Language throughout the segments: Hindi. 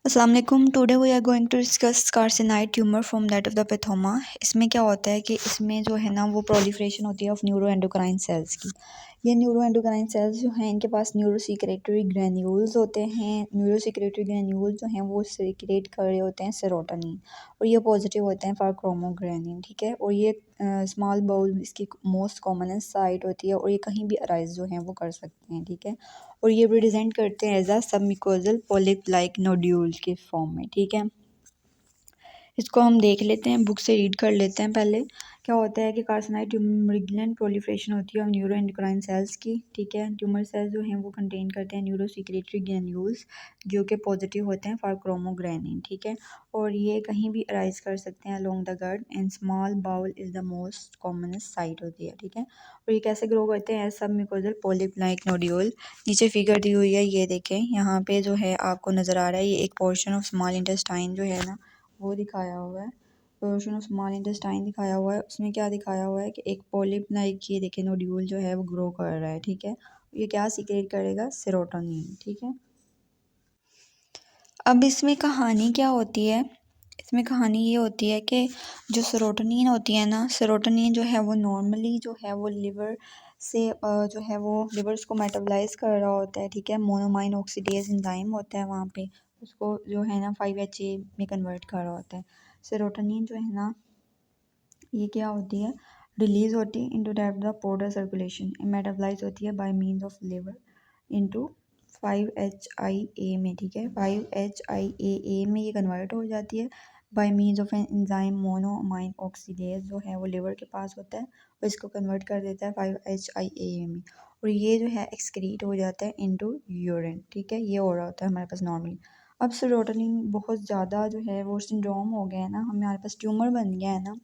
अस्सलाम वालेकुम। Today we are going to discuss carcinoid tumour from that of the pathoma. इसमें क्या होता है कि इसमें जो है ना वो प्रोलिफरेशन होती है ऑफ न्यूरो एंडोक्राइन सेल्स की। ये न्यूरो एंडोक्राइन सेल्स जो हैं इनके पास न्यूरो सीक्रेटरी ग्रैन्यूल्स होते हैं। न्यूरो सीक्रेटरी ग्रैन्यूल्स जो हैं वो सीक्रेट कर रहे होते हैं सेरोटोनिन और ये पॉजिटिव होते हैं फॉर क्रोमोग्रेनिन, ठीक है। और ये स्मॉल बाउल इसकी मोस्ट कॉमनेस्ट साइट होती है और ये कहीं भी अराइज जो हैं वो कर सकते हैं, ठीक है। और ये रिप्रेजेंट करते हैं as a submucosal polyp like nodule के फॉर्म में, ठीक है। इसको हम देख लेते हैं, बुक से रीड कर लेते हैं पहले। क्या होता है कि कार्सिनाइड ट्यूमरिगुलेंट प्रोलिफरेशन होती है न्यूरो एंडोक्राइन सेल्स की, ठीक है। ट्यूमर सेल्स जो हैं वो कंटेन करते हैं न्यूरो सीक्रेटरी ग्रैन्यूल्स जो कि पॉजिटिव होते हैं फॉर क्रोमोग्रेनिन, ठीक है। और ये कहीं भी अराइज कर सकते हैं along the gut and small bowel is the most commonest site होती है, ठीक है। और ये कैसे ग्रो करते हैं, सब मिकोजल पोलिप लाइक नोड्यूल। नीचे फिगर दी हुई है, ये देखें यहाँ पे जो है आपको नज़र आ रहा है, ये एक पोर्शन ऑफ स्मॉल इंटेस्टाइन जो है ना वो दिखाया हुआ है। पोर्शन ऑफ स्मॉल इंटेस्टाइन दिखाया हुआ है, उसमें क्या दिखाया हुआ है कि एक पॉलिप लाइक ये देखें नोड्यूल जो है वो ग्रो कर रहा है, ठीक है। ये क्या सीक्रेट करेगा, सेरोटोनिन, ठीक है। अब इसमें कहानी क्या होती है, इसमें कहानी ये होती है कि जो सेरोटोनिन होती है ना, सेरोटोनिन जो है वो नॉर्मली जो है वो लिवर से जो है वो लिवर उसको मेटाबोलाइज कर रहा होता है, ठीक है। मोनोमाइन ऑक्सीडेज एंजाइम होता है वहाँ पे, उसको जो है ना 5HA में कन्वर्ट कर रहा होता है। सेरोटोनिन जो है ना ये क्या होती है, रिलीज होती है into that the portal circulation, metabolize होती है by means of liver into 5HIA में, ठीक है। 5HIAA में ये कन्वर्ट हो जाती है by means of an enzyme monoamine oxidase जो है वो लिवर के पास होता है और इसको कन्वर्ट कर देता है 5HIAA में, और ये जो है एक्सक्रीट हो जाता है इनटू यूरिन, ठीक है। ये हो रहा होता है हमारे पास नॉर्मली। अब सेरोटोनिन बहुत ज़्यादा जो है वो सिंड्रोम हो गया है ना, हमारे पास ट्यूमर बन गया है ना,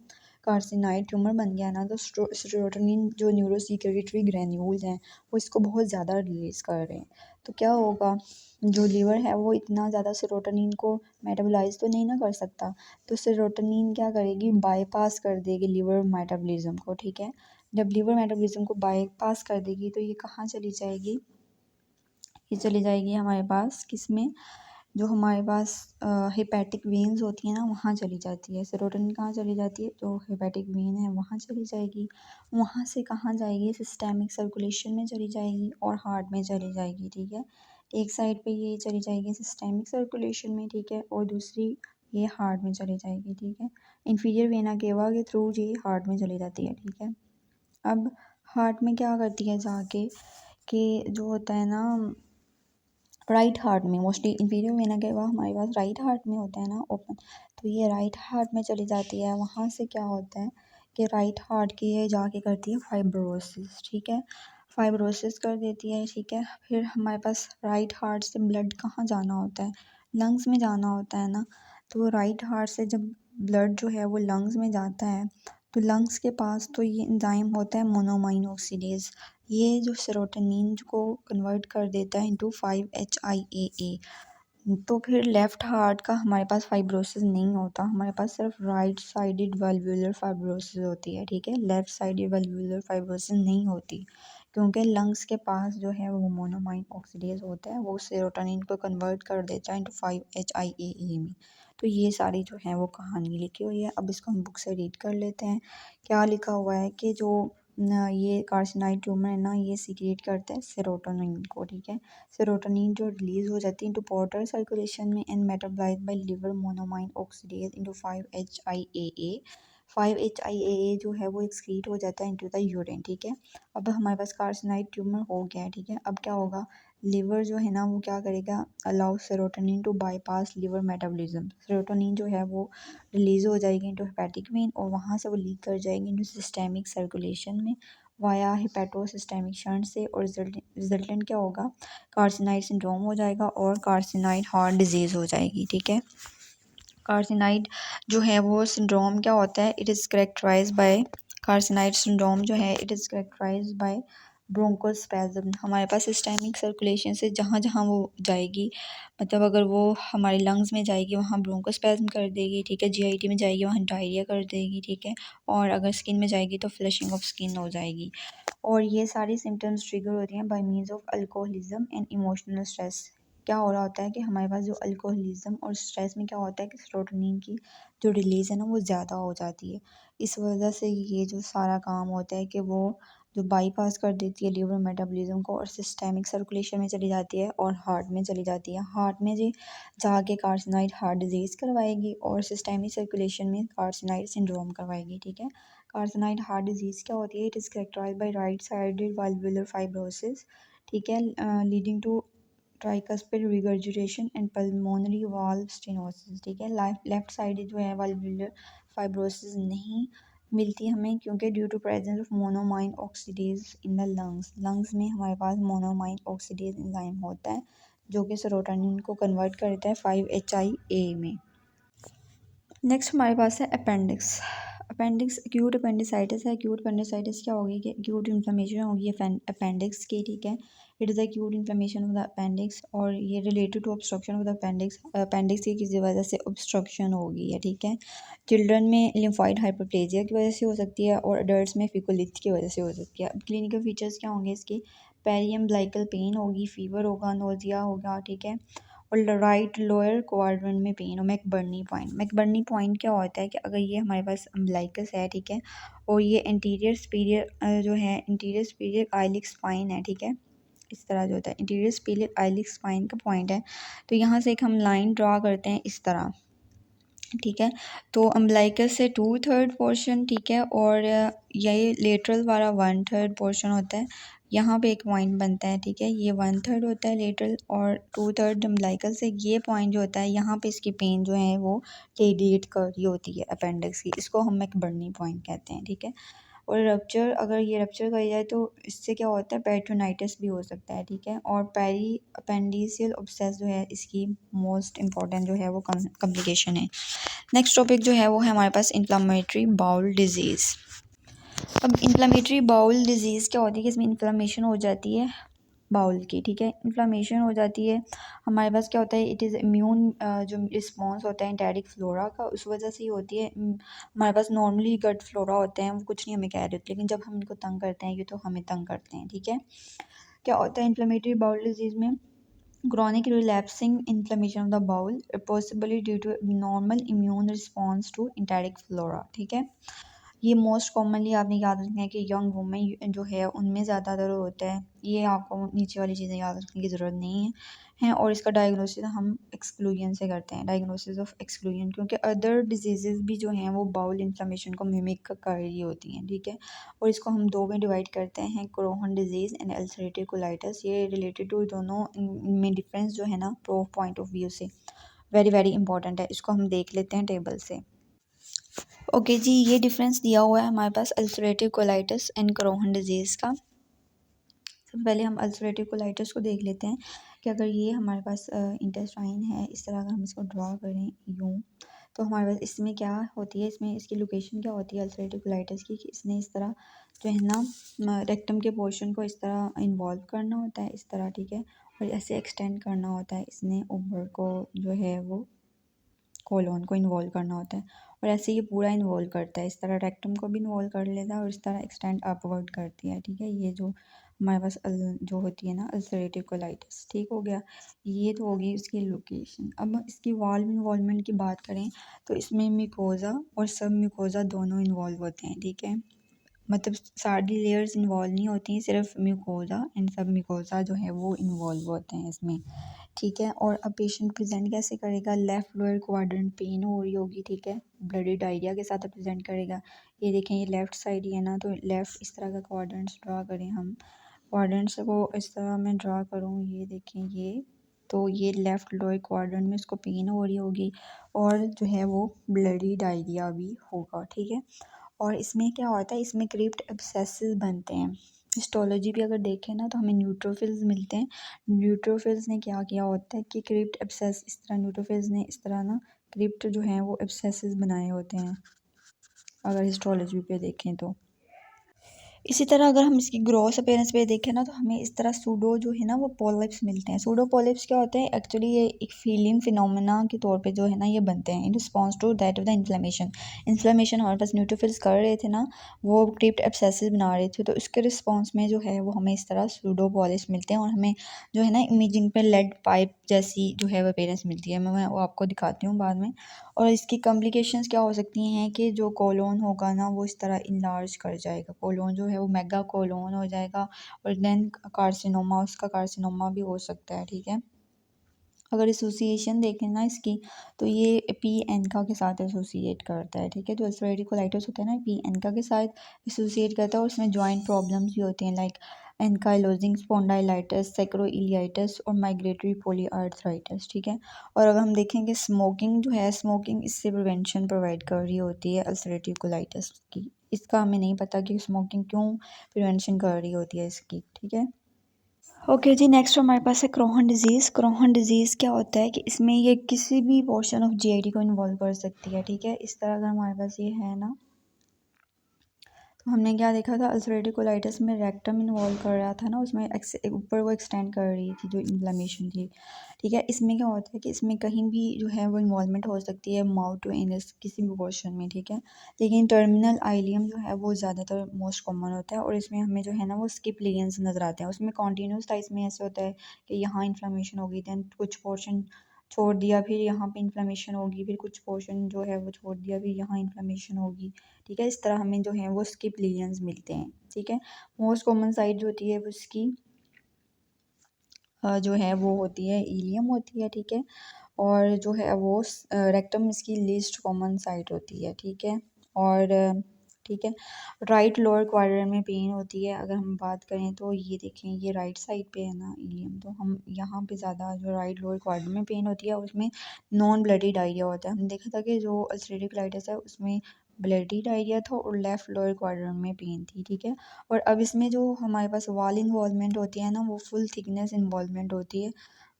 कार्सिनाइड ट्यूमर बन गया ना, तो सेरोटोनिन जो न्यूरो सीक्रेटरी ग्रैन्यूल्स हैं वो इसको बहुत ज़्यादा रिलीज़ कर रहे हैं। तो क्या होगा, जो लीवर है वो इतना ज़्यादा सेरोटोनिन को मेटाबोलाइज तो नहीं ना कर सकता, तो सेरोटोनिन क्या करेगी, बाईपास कर देगी लिवर मेटाबॉलिज्म को, ठीक है। जब लिवर मेटाबॉलिज्म को बाईपास कर देगी तो ये कहाँ चली जाएगी, ये चली जाएगी हमारे पास किस में, जो हमारे पास हेपेटिक वेन्स होती हैं ना वहाँ चली जाती है। सेरोटोनिन कहाँ चली जाती है, जो हेपेटिक वेन है वहाँ चली जाएगी। वहाँ से कहाँ जाएगी, सिस्टेमिक सर्कुलेशन में चली जाएगी और हार्ट में चली जाएगी, ठीक है। एक साइड पे ये चली जाएगी सिस्टेमिक सर्कुलेशन में, ठीक है, और दूसरी ये हार्ट में चली जाएगी, ठीक है। इन्फीरियर वेना केवा के थ्रू ये हार्ट में चली जाती है, ठीक है। अब हार्ट में क्या करती है जाके, कि जो होता है ना राइट हार्ट में, मोस्टली इंफीरियर वेना केवा हमारे पास राइट हार्ट में होता है ना ओपन, तो ये राइट हार्ट में चली जाती है। वहाँ से क्या होता है कि राइट हार्ट की ये जाके करती है फाइब्रोसिस, ठीक है, फाइब्रोसिस कर देती है, ठीक है। फिर हमारे पास राइट हार्ट से ब्लड कहाँ जाना होता है, लंग्स में जाना होता है ना, तो राइट हार्ट से जब ब्लड जो है वो लंग्स में जाता है तो लंग्स के पास तो ये एंजाइम होता है मोनोमाइन ऑक्सीडेज, ये जो सेरोटोनिन को कन्वर्ट कर देता है इनटू 5HIAA। तो फिर लेफ़्ट हार्ट का हमारे पास फाइब्रोसिस नहीं होता, हमारे पास सिर्फ राइट साइडेड वैल्वुलर फाइब्रोसिस होती है, ठीक है। लेफ़्ट साइडेड वैल्वुलर फाइब्रोसिस नहीं होती क्योंकि लंग्स के पास जो है वो मोनोमाइन ऑक्सीडेज होता है, वो सेरोटोनिन को कन्वर्ट कर देता है इनटू 5HIAA में। तो ये सारी जो है वो कहानी लिखी हुई है। अब इसको हम बुक से रीड कर लेते हैं। क्या लिखा हुआ है कि जो ये कार्सिनाइड ट्यूमर है ना ये सीक्रेट करता है सेरोटोनिन को, ठीक है। सेरोटोनिन जो रिलीज हो जाती है इनटू पोर्टल सर्कुलेशन में and metabolised bye liver monoamine oxidase into 5HIAA। 5HIAA जो है वो एक्सक्रीट हो जाता है इनटू द यूरिन, ठीक है। अब हमारे पास कार्सिनाइड ट्यूमर हो गया है, ठीक है। अब क्या होगा, लिवर जो है ना वो क्या करेगा, allow serotonin to bypass liver metabolism, serotonin जो है वो रिलीज हो जाएगी इनटू हेपेटिक वेन और वहाँ से वो लीक कर जाएगी इनटू सिस्टेमिक सर्कुलेशन में वाया हिपेटोसिस्टेमिक शंट से, और रिजल्टेंट क्या होगा, कार्सिनाइड सिंड्रोम हो जाएगा और कार्सिनाइड हार्ट डिजीज़ हो जाएगी, ठीक है। कार्सिनाइड जो है वो सिंड्रोम क्या होता है, it is characterize by, carcinoid syndrome जो है it is characterize by bronchospasm. हमारे पास सिस्टेमिक सर्कुलेशन से जहाँ जहाँ वो जाएगी, मतलब अगर वो हमारे लंग्स में जाएगी वहाँ ब्रोंकोस्पैज्म कर देगी, ठीक है। GIT में जाएगी वहाँ डायरिया कर देगी, ठीक है। और अगर स्किन में जाएगी तो फ्लशिंग ऑफ स्किन हो जाएगी। और ये सारी सिम्टम्स ट्रिगर होती हैं bye means of alcoholism and emotional stress. क्या हो रहा होता है कि हमारे पास जो अल्कोहलिज्म और स्ट्रेस में क्या होता है कि सेरोटोनिन की जो रिलीज़ है ना वो ज़्यादा हो जाती है। इस वजह से ये जो सारा काम होता है कि वो जो बाईपास कर देती है लीवर मेटाबॉलिज्म को और सिस्टेमिक सर्कुलेशन में चली जाती है और हार्ट में चली जाती है। हार्ट में जी जाके कार्सिनॉइड हार्ट डिजीज़ करवाएगी और सिस्टेमिक सर्कुलेशन में कार्सिनॉइड सिंड्रोम करवाएगी। ठीक है, कार्सिनॉइड हार्ट डिजीज़ क्या होती है? It is characterized by right sided valvular fibrosis, ठीक है, leading to tricuspid regurgitation and pulmonary valve stenosis. ठीक है, लेफ्ट साइड जो है वाल्वुलर फाइब्रोसिस नहीं मिलती हमें क्योंकि due to presence of monoamine oxidase in the lungs में हमारे पास मोनोमाइन ऑक्सीडेज एंजाइम होता है जो कि सेरोटोनिन को कन्वर्ट करता है 5-HIA में। नेक्स्ट हमारे पास है अपेंडिक्स। अपेंडिक्स एक्यूट अपेंडिसाइटिस है। एक्यूट अपेंडिसाइटिस क्या होगी कि एक्यूट इन्फ्लेमेशन होगी अपेंडिक्स की। ठीक है, it is acute inflammation of the appendix और ये related to obstruction of the appendix. Appendix की किसी वजह से ऑब्स्ट्रक्शन होगी है। ठीक है, चिल्ड्रन में लिम्फोइड हाइपरप्लेजिया की वजह से हो सकती है और अडल्ट में फिकोलिथ की वजह से हो सकती है। अब क्लिनिकल फीचर्स क्या होंगे इसके? पेरियम्बलाइकल पेन होगी, फीवर होगा, नोजिया होगा। ठीक है, और राइट लोअर क्वाड्रेंट में पेन और मैकबर्नी पॉइंट क्या होता है कि अगर ये हमारे पास अम्बलाइकस है, ठीक है, और ये इंटीरियर सुपीरियर जो है इंटीरियर सुपीरियर आइलिक स्पाइन है। ठीक है, इस तरह जो होता है इंटीरियर सुपीरियर आइलिक स्पाइन का पॉइंट है, तो यहाँ से एक हम लाइन ड्रा करते हैं इस तरह। ठीक है, तो अम्बलाइकस से 2/3 पोर्शन, ठीक है, और यही लेटरल वाला 1/3 पोर्शन होता है। यहाँ पे एक पॉइंट बनता है। ठीक है, ये 1/3 होता है लेटरल और 2/3 अम्बलाइकल से। ये पॉइंट जो होता है यहाँ पे इसकी पेन जो है वो रेडिएट कर रही होती है अपेंडिक्स की, इसको हम मैकबर्नी पॉइंट कहते हैं। ठीक है, और रप्चर, अगर ये रप्चर कर जाए तो इससे क्या होता है पेरिटोनाइटिस भी हो सकता है। ठीक है, और पेरी अपेंडिशियल ऑब्सेस जो है इसकी मोस्ट इम्पॉर्टेंट जो है वो कॉम्प्लिकेशन है। नेक्स्ट टॉपिक जो है वो है हमारे पास इन्फ्लामेटरी बाउल डिजीज़। अब इन्फ्लामेटरी बाउल डिजीज़ क्या होती है कि इसमें इन्फ्लामेशन हो जाती है बाउल की। ठीक है, इन्फ्लामेशन हो जाती है, हमारे पास क्या होता है इट इज़ इम्यून जो रिस्पॉन्स होता है एंटेरिक फ्लोरा का, उस वजह से ही होती है। हमारे पास नॉर्मली गट फ्लोरा होते हैं वो कुछ नहीं हमें कह रहे होते, लेकिन जब हम इनको तंग करते हैं ये तो हमें तंग करते हैं। ठीक है, क्या होता है इन्फ्लामेटरी बाउल डिजीज़ में? chronic relapsing inflammation of the bowel possibly due to abnormal immune response to enteric flora। ठीक है, ये मोस्ट कॉमनली आपने याद रखना है कि यंग वुमेन जो है उनमें ज़्यादातर होता है। ये आपको नीचे वाली चीज़ें याद रखने की ज़रूरत नहीं है और इसका डायग्नोसिस हम एक्सक्लूजन से करते हैं, डायग्नोसिस ऑफ एक्सक्लूजन, क्योंकि अदर डिजीज़ भी जो हैं वो बाउल इन्फ्लेमेशन को मिमिक कर रही होती हैं। ठीक है, और इसको हम दो में डिवाइड करते हैं, Crohn disease and ulcerative colitis. ये रिलेटेड टू दोनों में डिफरेंस जो है ना प्रो पॉइंट ऑफ व्यू से वेरी वेरी इंपॉर्टेंट है। इसको हम देख लेते हैं टेबल से। ओके जी, ये डिफरेंस दिया हुआ है हमारे पास ulcerative colitis and Crohn disease का। सबसे पहले हम अल्सरेटिव कोलाइटिस को देख लेते हैं कि अगर ये हमारे पास इंटेस्टाइन है, इस तरह अगर हम इसको ड्रा करें यूँ, तो हमारे पास इसमें क्या होती है, इसमें इसकी लोकेशन क्या होती है अल्सरेटिव कोलाइटिस की कि इसने इस तरह जो है ना रेक्टम के पोर्शन को इस तरह इन्वॉल्व करना होता है इस तरह। ठीक है, और ऐसे एक्सटेंड करना होता है इसने ऊपर को जो है वो कोलोन को इन्वॉल्व करना होता है, और ऐसे ये पूरा इन्वॉल्व करता है इस तरह रेक्टम को भी इन्वॉल्व कर लेता है और इस तरह एक्सटेंड अपवर्ड करती है। ठीक है, ये जो हमारे पास जो होती है ना अल्सरेटिव कोलाइटिस। ठीक हो गया, ये तो होगी इसकी लोकेशन। अब इसकी वाल्व इन्वॉल्वमेंट की बात करें तो इसमें म्यूकोजा और सब म्यूकोजा दोनों इन्वॉल्व होते हैं। ठीक है, मतलब सारी लेयर्स इन्वॉल्व नहीं होती हैं, सिर्फ म्यूकोजा एंड सब म्यूकोजा जो है वो इन्वॉल्व होते हैं इसमें। ठीक है, और अब पेशेंट प्रेजेंट कैसे करेगा? लेफ़्ट लोअर क्वाड्रेंट पेन हो रही होगी। ठीक है, ब्लडी डायरिया के साथ प्रेजेंट करेगा। ये देखें ये लेफ़्ट साइड ही है ना, तो लेफ़्ट इस तरह का क्वाड्रेंट्स ड्रा करें हम। क्वाड्रेंट्स को इस तरह मैं ड्रा करूँ, ये देखें ये, तो ये लेफ़्ट लोअर क्वाड्रेंट में इसको पेन हो रही होगी और जो है वो ब्लडी डायरिया भी होगा। ठीक है, और इसमें क्या होता है, इसमें क्रिप्ट एब्सेसिस बनते हैं। हिस्टोलॉजी भी अगर देखें ना तो हमें न्यूट्रोफिल्स मिलते हैं। न्यूट्रोफिल्स ने क्या किया होता है कि क्रिप्ट एब्सेस इस तरह न्यूट्रोफिल्स ने इस तरह ना क्रिप्ट जो हैं वो एब्सेसिस बनाए होते हैं अगर हिस्टोलॉजी पे देखें तो। इसी तरह अगर हम इसकी ग्रॉस अपीयरेंस पे देखें ना, तो हमें इस तरह सूडो जो है ना वो पॉलिप्स मिलते हैं। सूडो पॉलिप्स क्या होते हैं? एक्चुअली ये एक फीलिंग फिनोमेना के तौर पे जो है ना ये बनते हैं in response to that of the inflammation. Inflammation हमारे पास न्यूट्रोफिल्स कर रहे थे ना, वो क्रिप्ट एब्सेसिस बना रहे थे, तो इसके रिस्पॉन्स में जो है वो हमें इस तरह सूडो पॉलिप्स मिलते हैं और हमें जो है ना इमेजिंग पे लेड पाइप जैसी जो है वो अपीयरेंस मिलती है। मैं वो आपको दिखाती हूँ बाद में। और इसकी कॉम्प्लिकेशंस क्या हो सकती हैं कि जो कोलोन होगा ना वो इस तरह इनलार्ज कर जाएगा, कोलोन जो है वो मेगा कोलोन हो जाएगा और देन कार्सिनोमा, उसका कार्सिनोमा भी हो सकता है। ठीक है, अगर एसोसिएशन देखें ना इसकी, तो ये पी एनका के साथ एसोसिएट करता है। ठीक है, जो अल्सरेटिव कोलाइटिस होता है ना, पी एनका के साथ एसोसिएट करता है और उसमें जॉइंट प्रॉब्लम्स भी होती हैं लाइक एनकाइलोजिंग स्पॉन्डाइलाइटिस, सैक्रोइलियाइटिस और माइग्रेटरी पॉलीआर्थराइटिस। ठीक है, और अगर हम देखेंगे स्मोकिंग जो है, स्मोकिंग इससे प्रिवेंशन प्रोवाइड कर रही होती है अल्सरेटिव कोलाइटिस की। इसका हमें नहीं पता कि स्मोकिंग क्यों प्रिवेंशन कर रही होती है इसकी। ठीक है, ओके जी, नेक्स्ट हमारे पास है क्रोहन डिजीज़। क्रोहन डिजीज़ क्या होता है कि इसमें ये किसी भी पोर्शन ऑफ जीआईटी को इन्वॉल्व कर सकती है। ठीक है, इस तरह अगर हमारे पास ये है ना, तो हमने क्या देखा था, अल्सरेटिव कोलाइटिस में रेक्टम इन्वॉल्व कर रहा था ना, उसमें ऊपर वो एक्सटेंड कर रही थी जो इन्फ्लेमेशन थी। ठीक है, इसमें क्या होता है कि इसमें कहीं भी जो है वो इन्वॉल्वमेंट हो सकती है माउथ टू एनस किसी भी पोर्शन में। ठीक है, लेकिन टर्मिनल आइलियम जो है वो ज़्यादातर मोस्ट कॉमन होता है और इसमें हमें जो है ना वो स्किप लीजन्स नज़र आते हैं। उसमें कॉन्टीन्यूस था, इसमें ऐसे होता है कि यहाँ इन्फ्लेमेशन हो गई, दैन कुछ पोर्शन छोड़ दिया, फिर यहाँ पे इन्फ्लेमेशन होगी, फिर कुछ पोर्शन जो है वो छोड़ दिया, फिर यहाँ इन्फ्लेमेशन होगी। ठीक है, इस तरह हमें जो है वो स्किप लीजन्स मिलते हैं। ठीक है, मोस्ट कॉमन साइट जो होती है वो उसकी जो है वो होती है इलियम होती है। ठीक है, और जो है वो रेक्टम इसकी लीस्ट कॉमन साइट होती है। ठीक है, और ठीक है, राइट लोअर क्वाड्रेंट में पेन होती है। अगर हम बात करें तो ये देखें, ये राइट साइड पे है ना इलियम, तो हम यहाँ पे ज़्यादा जो राइट लोअर क्वाड्रेंट में पेन होती है उसमें नॉन ब्लडी डायरिया होता है। हमने देखा था कि जो अल्सरेटिव कोलाइटिस है उसमें ब्लडी डायरिया था और लेफ़्ट लोअर क्वाड्रेंट में पेन थी। ठीक है, और अब इसमें जो हमारे पास वाल इन्वॉल्वमेंट होती है ना वो फुल थिकनेस इन्वॉल्वमेंट होती है,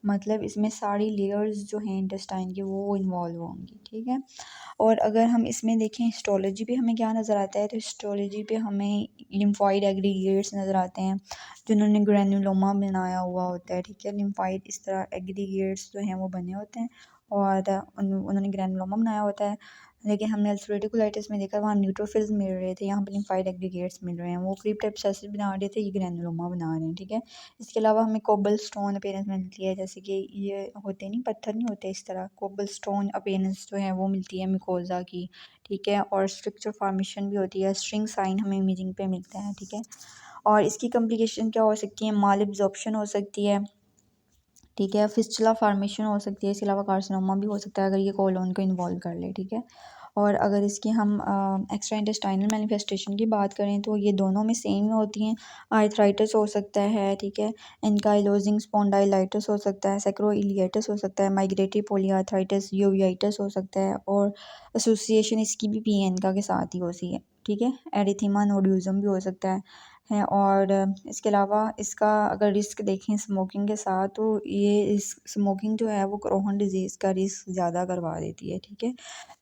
मतलब इसमें सारी लेयर्स जो हैं इंटेस्टाइन की वो इन्वॉल्व होंगी। ठीक है, और अगर हम इसमें देखें हिस्टोलॉजी पे हमें क्या नज़र आता है, तो हिस्टोलॉजी पे हमें लिम्फॉइड एग्रीगेट्स नज़र आते हैं जिन्होंने ग्रैनुलोमा बनाया हुआ होता है। ठीक है, लिम्फॉइड इस तरह एग्रीगेट्स जो हैं वो बने होते हैं और उन्होंने ग्रैनुलोमा बनाया होता है। लेकिन हमने अल्सरेटिव कोलाइटिस में देखा वहाँ न्यूट्रोफिल्स मिल रहे थे, यहाँ पर लिम्फॉइड एग्रीगेट्स मिल रहे हैं, वो क्रीप्ट एब्सेसिस बना रहे थे, ये ग्रैनुलोमा बना रहे हैं। ठीक है, इसके अलावा हमें कोबल स्टोन अपीयरेंस मिलती है, जैसे कि ये होते नहीं पत्थर नहीं होते, इस तरह कोबल स्टोन अपीयरेंस जो है वो मिलती है मिकोजा की। ठीक है, और स्ट्रक्चर फॉर्मेशन भी होती है, स्ट्रिंग साइन हमें इमेजिंग पे मिलता है। ठीक है, और इसकी कॉम्प्लिकेशन क्या हो सकती है, माल एब्जॉर्प्शन हो सकती है। ठीक है, फिस्चुला फार्मेशन हो सकती है, इसके अलावा कार्सिनोमा भी हो सकता है अगर ये कोलोन को इन्वॉल्व कर ले। ठीक है, और अगर इसकी हम एक्स्ट्रा इंटेस्टाइनल मैनिफेस्टेशन की बात करें तो ये दोनों में सेम ही होती हैं। आर्थराइटिस हो सकता है, ठीक है, एनकाइलोजिंग स्पॉन्डाइलाइटिस हो सकता है, सैक्रोइलियाइटिस हो सकता है, माइग्रेटरी पॉलीआर्थराइटिस, यूवियाइटिस हो सकता है, और एसोसिएशन इसकी भी पीएनका के साथ ही होती है। ठीक है, एरिथीमा नोड्यूज़म भी हो सकता है। और इसके अलावा इसका अगर रिस्क देखें स्मोकिंग के साथ, तो ये इस स्मोकिंग जो है वो क्रोहन डिजीज़ का रिस्क ज़्यादा करवा देती है। ठीक है,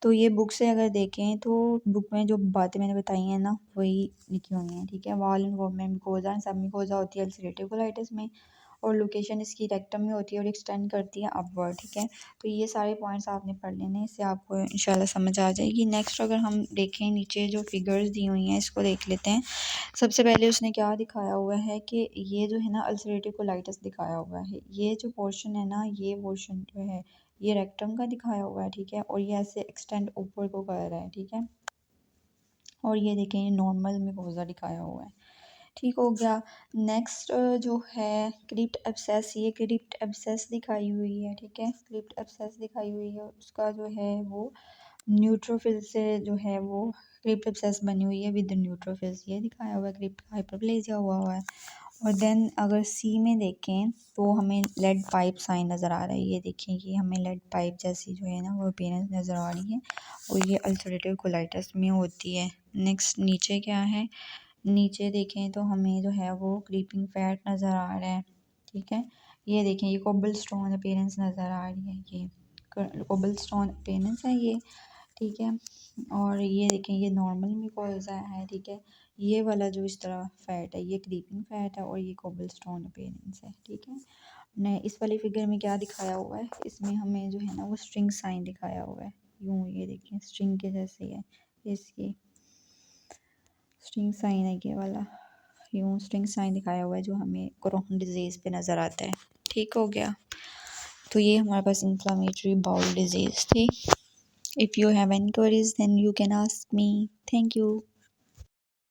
तो ये बुक से अगर देखें तो बुक में जो बातें मैंने बताई हैं ना वही लिखी हुई हैं। ठीक है, वाल इन्वॉल्वमेंट मिकोजा एंड सब मिकोजा होती है अल्सरेटिव कोलाइटिस में, और लोकेशन इसकी रेक्टम में होती है और एक्सटेंड करती है अपवर्ड। ठीक है, तो ये सारे पॉइंट्स आपने पढ़ लेने, इससे आपको इंशाल्लाह समझ आ जाएगी। नेक्स्ट अगर हम देखें नीचे जो फिगर्स दी हुई हैं इसको देख लेते हैं। सबसे पहले उसने क्या दिखाया हुआ है कि ये जो है ना अल्सरेटिव कोलाइटिस दिखाया हुआ है, ये जो पोर्शन है ना ये पोर्शन जो है ये रेक्टम का दिखाया हुआ है। ठीक है, और ये ऐसे एक्सटेंड ऊपर को कर रहा है। ठीक है, और ये देखें ये नॉर्मल मिकोजा दिखाया हुआ है। ठीक हो गया। नेक्स्ट जो है क्रिप्ट एब्सेस, ये क्रिप्ट एब्सेस दिखाई हुई है। ठीक है, क्रिप्ट एब्सेस दिखाई हुई है, उसका जो है वो न्यूट्रोफिल से जो है वो क्रिप्ट एब्सेस बनी हुई है विद न्यूट्रोफिल्स, ये दिखाया हुआ है, क्रिप्ट हाइपरप्लेजिया हुआ है। और देन अगर सी में देखें तो हमें लेड पाइप साइन नज़र आ रहा है, ये देखें ये हमें लेड पाइप जैसी जो है ना वो अपीयरेंस नज़र आ रही है, और ये अल्सरेटिव कोलाइटिस में होती है। नेक्स्ट नीचे क्या है, नीचे देखें तो हमें जो है वो क्रीपिंग फैट नज़र आ रहा है। ठीक है, ये देखें ये कोबल स्टोन अपीयरेंस नज़र आ रही है, ये कोबल स्टोन अपीयरेंस है ये। ठीक है। और ये देखें ये नॉर्मल म्यूकोसा है, ठीक है। ये वाला जो इस तरह फैट है ये क्रीपिंग फैट है और ये कोबलस्टोन अपीयरेंस है, ठीक है। ने इस वाली फिगर में क्या दिखाया हुआ है, इसमें हमें जो है ना वो स्ट्रिंग साइन दिखाया हुआ है, यूँ ये देखें स्ट्रिंग के जैसे है, इसकी स्ट्रिंग साइन है ये वाला, यूँ स्ट्रिंग साइन दिखाया हुआ है जो हमें क्रोहन डिजीज़ पे नज़र आता है। ठीक हो गया। तो ये हमारे पास इन्फ्लामेटरी बाउल डिजीज़ थी। If you have any queries, then you can ask me. Thank you.